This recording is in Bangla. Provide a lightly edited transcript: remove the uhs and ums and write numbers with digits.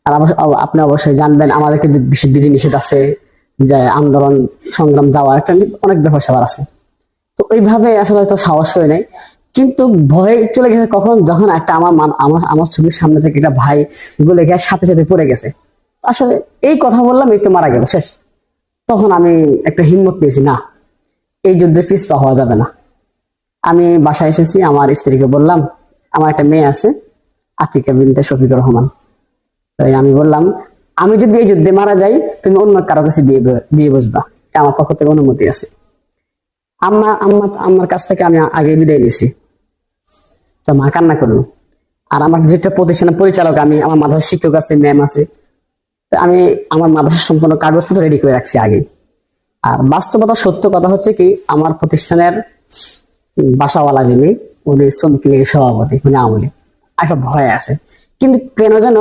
আর আপনি অবশ্যই জানবেন আমাদের কিন্তু বিধি নিষেধ আছে, যে আন্দোলন সংগ্রাম যাওয়ার একটা অনেক ব্যাপার স্যাপার আছে। তো ওইভাবে আসলে তো সাহস হয়ে নাই, কিন্তু ভয় চলে গেছে কখন, যখন একটা আমার চোখের সামনে থেকে একটা ভাই গলে গিয়ে সাথে সাথে পড়ে গেছে। আসলে এই কথা বললাম, এই তো মারা গেল, শেষ। তখন আমি একটা হিম্মত পেয়েছি, না, এই যুদ্ধে পিছপা হওয়া যাবে না। আমি বাসায় এসেছি, আমার স্ত্রীকে বললাম, আমার একটা মেয়ে আছে, আতিকা বিনতে শফিকুর রহমান। তাই আমি বললাম, আমি যদি এই যুদ্ধে মারা যাই, তুমি অন্য কারো কাছে বিয়ে বসবা, এটা আমার পক্ষ থেকে অনুমতি আছে। আমার কাছ থেকে আমি আগে বিদায় নিয়েছি। তো মা কান্না করলো। আর আমার যেটা প্রতিষ্ঠানের পরিচালক, আমার মাদ্রাসার শিক্ষক আছে, ম্যাম আছে, তো আমি আমার মাদ্রাসার সম্পূর্ণ কাগজপত্র রেডি করে রাখছি আগে। আর বাস্তবতা সত্য কথা হচ্ছে কি, আমার প্রতিষ্ঠানের বাসাওয়ালা যিনি, উনি শ্রমিক লীগের সভাপতি, উনি আমলে একটা ভয় আছে। কিন্তু কেন যেন